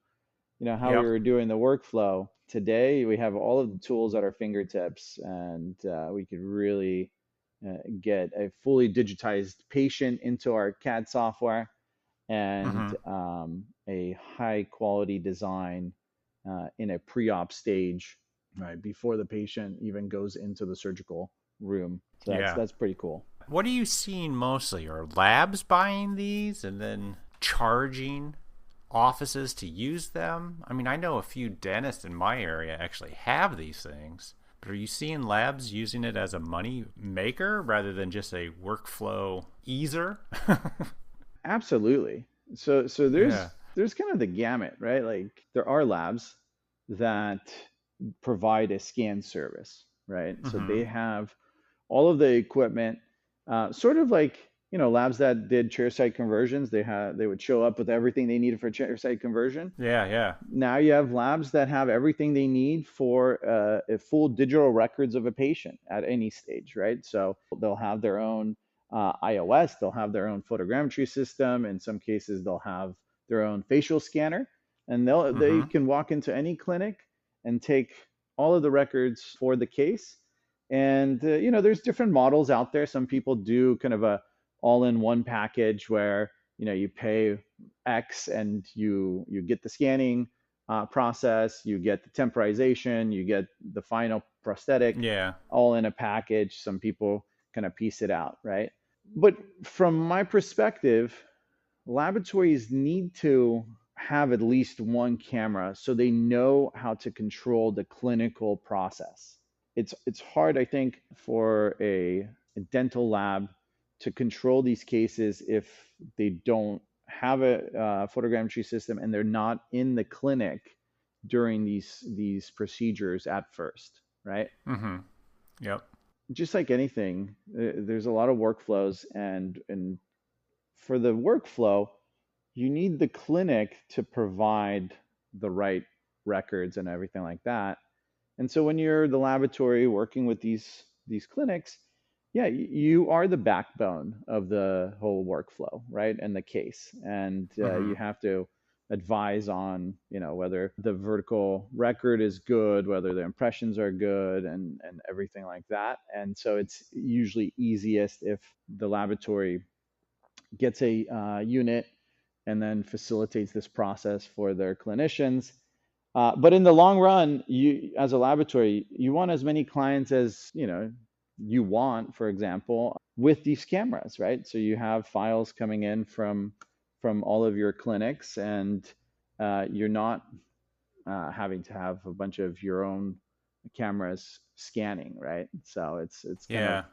how we were doing the workflow. Today, we have all of the tools at our fingertips, and we could really get a fully digitized patient into our CAD software, and a high quality design in a pre-op stage, right, before the patient even goes into the surgical room. So that's pretty cool. What are you seeing mostly? Are labs buying these and then charging offices to use them? I mean, I know a few dentists in my area actually have these things, but are you seeing labs using it as a money maker rather than just a workflow easer? Absolutely. So there's kind of the gamut, right? Like there are labs that provide a scan service, right? So they have all of the equipment, sort of like labs that did chairside conversions. They would show up with everything they needed for chairside conversion. Yeah. Now you have labs that have everything they need for a full digital records of a patient at any stage, right? So they'll have their own iOS, they'll have their own photogrammetry system. In some cases, they'll have their own facial scanner, and they can walk into any clinic and take all of the records for the case. And there's different models out there. Some people do kind of a all-in-one package where you pay X and you get the scanning process, you get the temporization, you get the final prosthetic, all in a package. Some people kind of piece it out, right? But from my perspective, laboratories need to have at least one camera so they know how to control the clinical process. It's hard, I think, for a dental lab to control these cases if they don't have a photogrammetry system and they're not in the clinic during these procedures at first, right? Mm-hmm. Yep. Just like anything, there's a lot of workflows, and for the workflow, you need the clinic to provide the right records and everything like that. And so when you're the laboratory working with these clinics, yeah, you are the backbone of the whole workflow, right? And the case, and Mm-hmm. you have to advise on, whether the vertical record is good, whether the impressions are good, and everything like that. And so it's usually easiest if the laboratory gets a unit and then facilitates this process for their clinicians. But in the long run, you, as a laboratory, you want as many clients as you want, for example, with these cameras, right? So you have files coming in from all of your clinics, and you're not having to have a bunch of your own cameras scanning, right? So it's Yeah.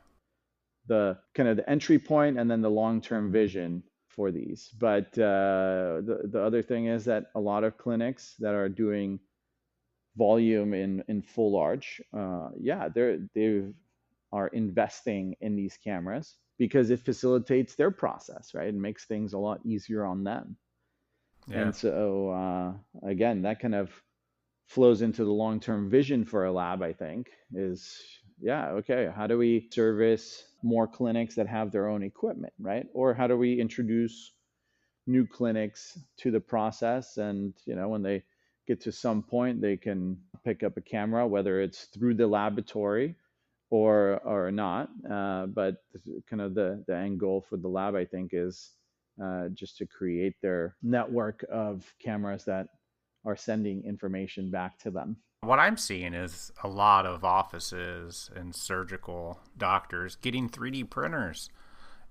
kind of the entry point, and then the long-term vision for these. But the other thing is that a lot of clinics that are doing volume in full arch, yeah, they are investing in these cameras because it facilitates their process, right? It makes things a lot easier on them. Yeah. And so again, that kind of flows into the long-term vision for a lab, I think, is, yeah, okay, how do we service more clinics that have their own equipment, right? Or how do we introduce new clinics to the process? And, when they get to some point, they can pick up a camera, whether it's through the laboratory or not. But kind of the end goal for the lab, I think, is just to create their network of cameras that are sending information back to them. What I'm seeing is a lot of offices and surgical doctors getting 3D printers,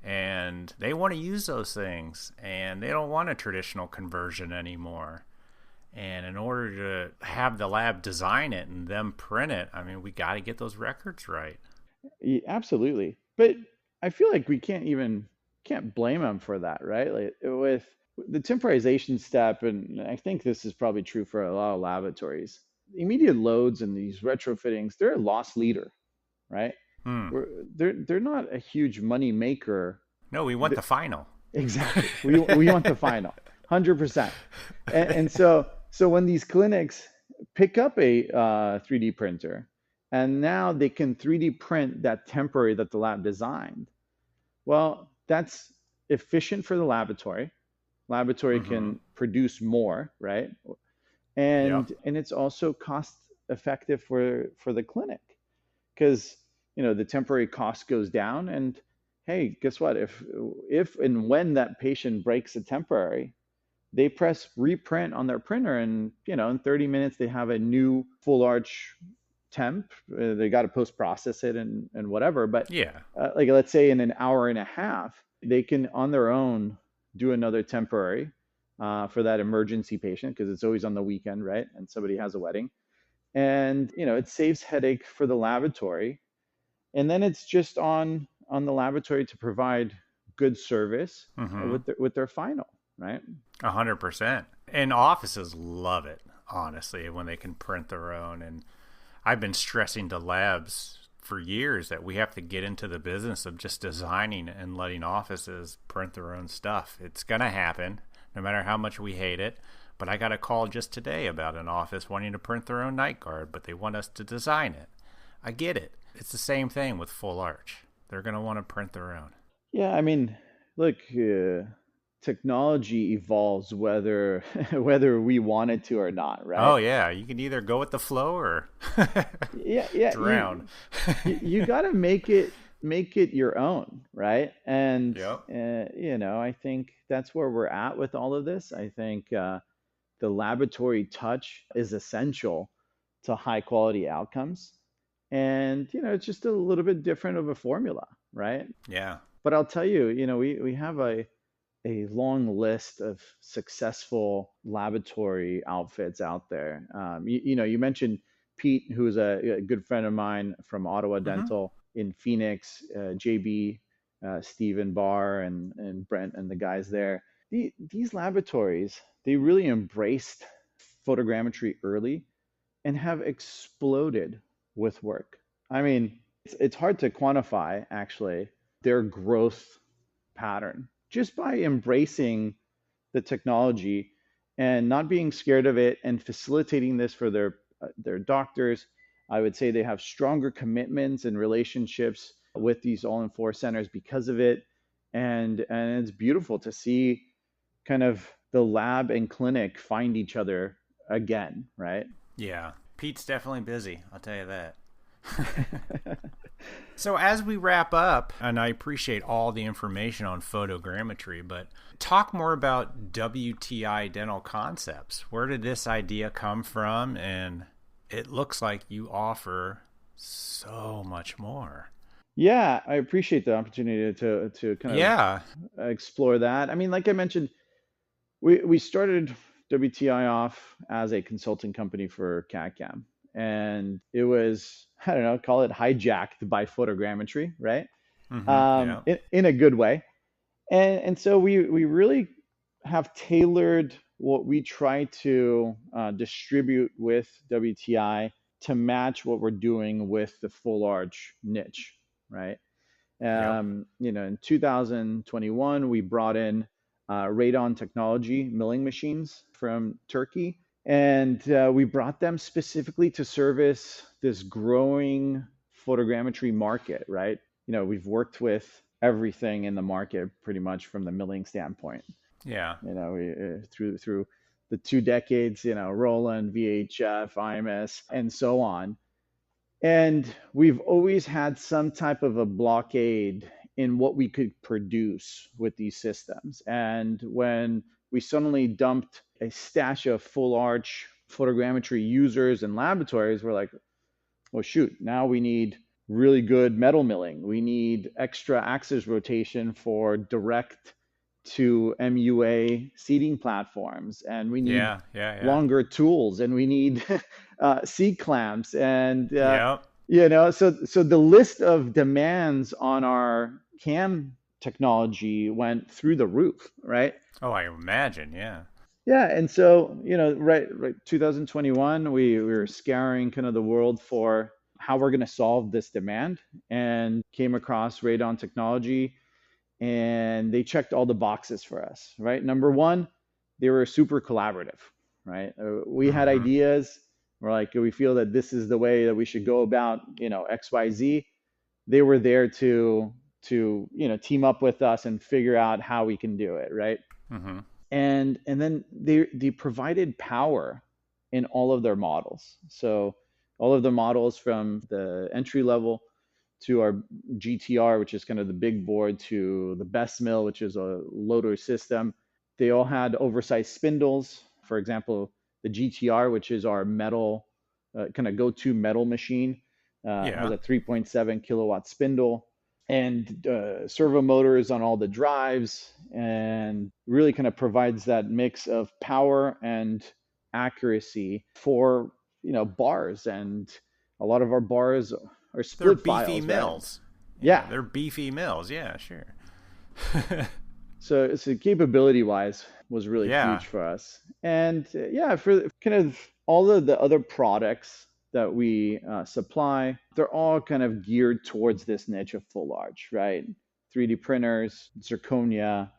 and they want to use those things, and they don't want a traditional conversion anymore. And in order to have the lab design it and them print it, I mean, we got to get those records right. Yeah, absolutely. But I feel like we can't blame them for that, right? Like with the temporization step, and I think this is probably true for a lot of laboratories. Immediate loads and these retrofittings, they're a loss leader, right? Hmm. They're not a huge money maker. No, we want the final. Exactly. We want the final, 100%. And so when these clinics pick up a 3D printer, and now they can 3D print that temporary that the lab designed, well, that's efficient for the laboratory. Laboratory Mm-hmm. can produce more, right? Yep. And it's also cost effective for the clinic, because the temporary cost goes down. And hey, guess what, if and when that patient breaks a temporary, they press reprint on their printer, and in 30 minutes they have a new full arch temp. They got to post process it and whatever, but Yeah. like, let's say in an hour and a half, they can on their own do another temporary for that emergency patient, because it's always on the weekend, right? And somebody has a wedding, and it saves headache for the laboratory. And then it's just on the laboratory to provide good service Mm-hmm. with their final, right? 100%. And offices love it, honestly, when they can print their own. And I've been stressing to labs for years that we have to get into the business of just designing and letting offices print their own stuff. It's going to happen, no matter how much we hate it. But I got a call just today about an office wanting to print their own night guard, but they want us to design it. I get it. It's the same thing with full arch. They're going to want to print their own. Yeah, I mean, look, technology evolves whether whether we want it to or not, right? Oh, yeah. You can either go with the flow or Yeah, drown. you got to make it your own, right? And Yep. I think that's where we're at with all of this. I think the laboratory touch is essential to high quality outcomes, and it's just a little bit different of a formula, right? Yeah. But I'll tell you, we have a long list of successful laboratory outfits out there. You mentioned Pete, who is a good friend of mine from Ottawa Mm-hmm. Dental in Phoenix, JB, Stephen Barr, and Brent, and the guys there. these laboratories, they really embraced photogrammetry early and have exploded with work. I mean, it's hard to quantify actually their growth pattern just by embracing the technology and not being scared of it and facilitating this for their doctors. I would say they have stronger commitments and relationships with these all-in-4 centers because of it. And it's beautiful to see kind of the lab and clinic find each other again, right? Yeah. Pete's definitely busy, I'll tell you that. So as we wrap up, and I appreciate all the information on photogrammetry, but talk more about WTI Dental Concepts. Where did this idea come from? And it looks like you offer so much more. Yeah, I appreciate the opportunity to kind of explore that. I mean, like I mentioned, we started WTI off as a consulting company for CAD/CAM, and it was, I don't know, call it hijacked by photogrammetry, right? Yeah. In a good way. And so we really have tailored what we try to distribute with WTI to match what we're doing with the full arch niche, right? Yep. In 2021, we brought in radon technology milling machines from Turkey, and we brought them specifically to service this growing photogrammetry market, right? We've worked with everything in the market pretty much from the milling standpoint. Yeah. We through the 2 decades, Roland, VHF, IMS, and so on. And we've always had some type of a blockade in what we could produce with these systems. And when we suddenly dumped a stash of full arch photogrammetry users and laboratories, we're like, well, shoot, now we need really good metal milling. We need extra axis rotation for direct to MUA seating platforms, and we need longer tools, and we need seat clamps, and so the list of demands on our CAM technology went through the roof, right? Oh, I imagine, yeah. Yeah, and so right, 2021, we were scouring kind of the world for how we're going to solve this demand, and came across radon technology, and they checked all the boxes for us, right? Number one, they were super collaborative, right? We had ideas. We're like, we feel that this is the way that we should go about, XYZ. They were there to team up with us and figure out how we can do it, right? And then they provided power in all of their models. So all of the models from the entry level to our GTR, which is kind of the big board, to the best mill, which is a loader system. They all had oversized spindles. For example, the GTR, which is our metal, kind of go-to metal machine, has a 3.7 kilowatt spindle, and servo motors on all the drives, and really kind of provides that mix of power and accuracy for bars. And a lot of our bars are split files. They're beefy mills. Right? Yeah. They're beefy mills. Yeah, sure. So capability wise was really huge for us. And for kind of all of the other products that we supply, they're all kind of geared towards this niche of full arch, right? 3D printers, zirconia,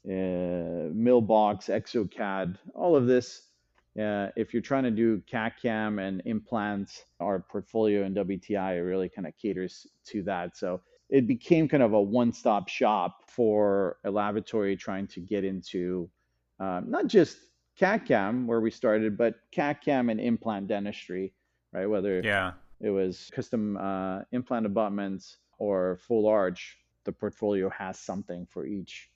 Millbox, ExoCAD, all of this. If you're trying to do CAD/CAM and implants, our portfolio in WTI really kind of caters to that. So it became kind of a one-stop shop for a laboratory trying to get into not just CAD/CAM where we started, but CAD/CAM and implant dentistry, right? Whether it was custom implant abutments or full arch, the portfolio has something for each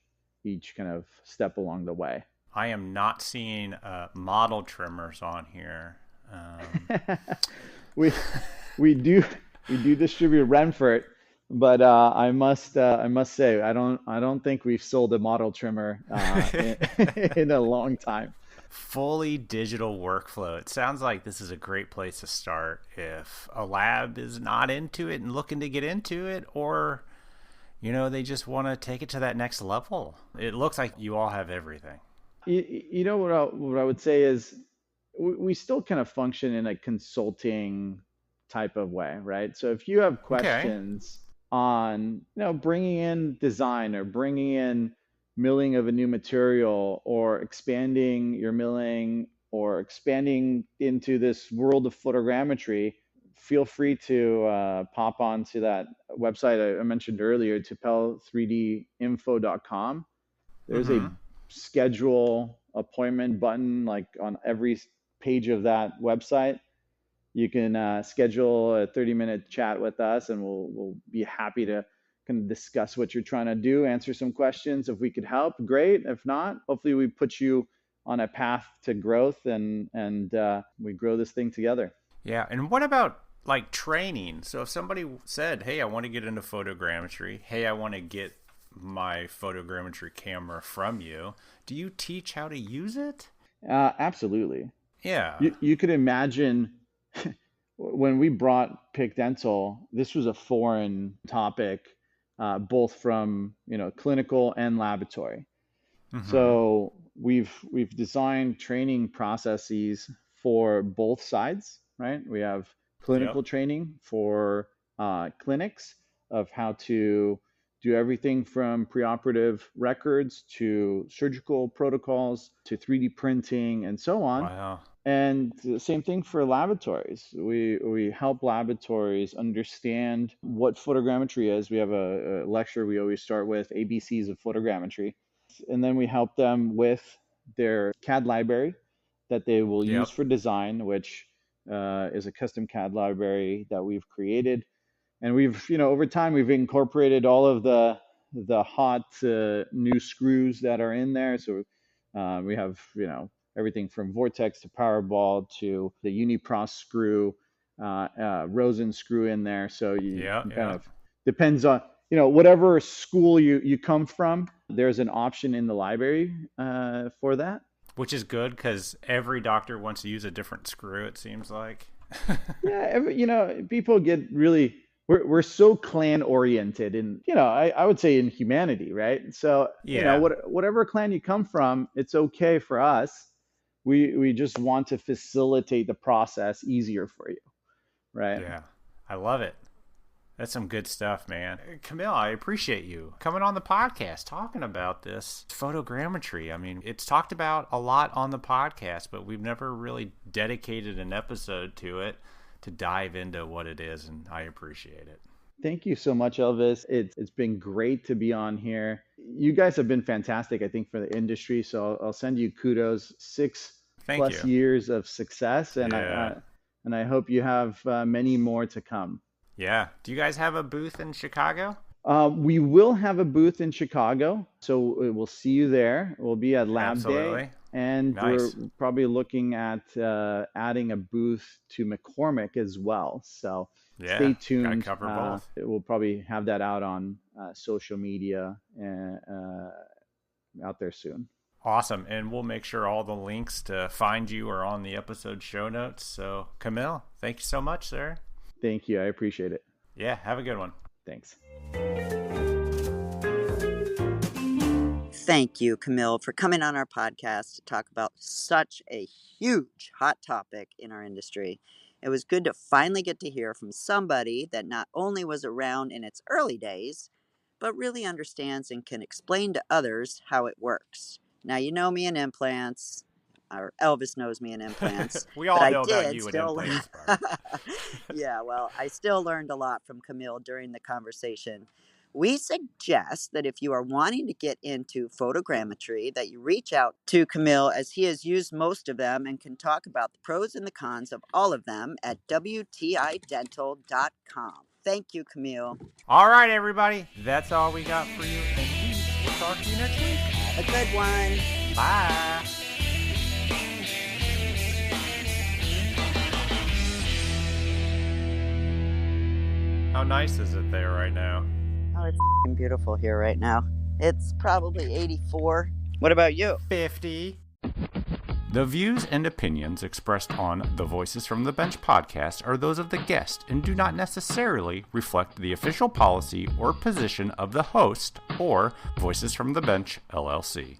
kind of step along the way. I am not seeing model trimmers on here. We do distribute Renfort, but I must say I don't think we've sold a model trimmer in a long time. Fully digital workflow. It sounds like this is a great place to start if a lab is not into it and looking to get into it, or they just want to take it to that next level. It looks like you all have everything. You know what I would say is we still kind of function in a consulting type of way, right? So if you have questions on, bringing in design or bringing in milling of a new material or expanding your milling or expanding into this world of photogrammetry, feel free to pop onto that website I mentioned earlier, tupel3dinfo.com. There's a schedule appointment button like on every page of that website. You can schedule a 30-minute chat with us, and we'll be happy to kind of discuss what you're trying to do, answer some questions. If we could help, great. If not, hopefully we put you on a path to growth, and we grow this thing together. Yeah, and what about like training? So if somebody said, hey, I want to get into photogrammetry, hey, I want to get my photogrammetry camera from you, do you teach how to use it? Absolutely. Yeah. You could imagine when we brought Pick Dental, this was a foreign topic, both from clinical and laboratory. So we've designed training processes for both sides, right? We have clinical training for clinics of how to do everything from preoperative records to surgical protocols to 3D printing and so on. Wow. And the same thing for laboratories. We help laboratories understand what photogrammetry is. We have a lecture we always start with, ABCs of photogrammetry. And then we help them with their CAD library that they will use for design, which is a custom CAD library that we've created. And we've, over time, we've incorporated all of the hot new screws that are in there. So we have, everything from Vortex to Powerball to the Unipross screw, Rosen screw in there. So you kind of depends on, whatever school you come from, there's an option in the library for that. Which is good because every doctor wants to use a different screw, it seems like. Yeah, people get really, we're so clan oriented and, I would say in humanity, right? So, whatever clan you come from, it's okay for us. We just want to facilitate the process easier for you, right? Yeah, I love it. That's some good stuff, man. Kamil, I appreciate you coming on the podcast talking about this photogrammetry. I mean, it's talked about a lot on the podcast, but we've never really dedicated an episode to it to dive into what it is, and I appreciate it. Thank you so much, Elvis. It's been great to be on here. You guys have been fantastic, I think, for the industry. So I'll send you kudos. 6+ years of success, and I hope you have many more to come. Yeah. Do you guys have a booth in Chicago? We will have a booth in Chicago, so we'll see you there. We'll be at Lab Day, and we're probably looking at adding a booth to McCormick as well. So stay tuned. Gotta cover both. We'll probably have that out on social media out there soon. Awesome. And we'll make sure all the links to find you are on the episode show notes. So, Kamil, thank you so much, sir. Thank you. I appreciate it. Yeah, have a good one. Thanks. Thank you, Kamil, for coming on our podcast to talk about such a huge hot topic in our industry. It was good to finally get to hear from somebody that not only was around in its early days, but really understands and can explain to others how it works. Now, you know me in implants, or Elvis knows me in implants. We all know about you in implants. Yeah, well, I still learned a lot from Kamil during the conversation. We suggest that if you are wanting to get into photogrammetry, that you reach out to Kamil, as he has used most of them and can talk about the pros and the cons of all of them at WTIdental.com. Thank you, Kamil. All right, everybody. That's all we got for you. And we'll talk to you next week. Have a good one. Bye. How nice is it there right now? Oh, it's beautiful here right now. It's probably 84. What about you? 50. The views and opinions expressed on the Voices from the Bench podcast are those of the guest and do not necessarily reflect the official policy or position of the host or Voices from the Bench, LLC.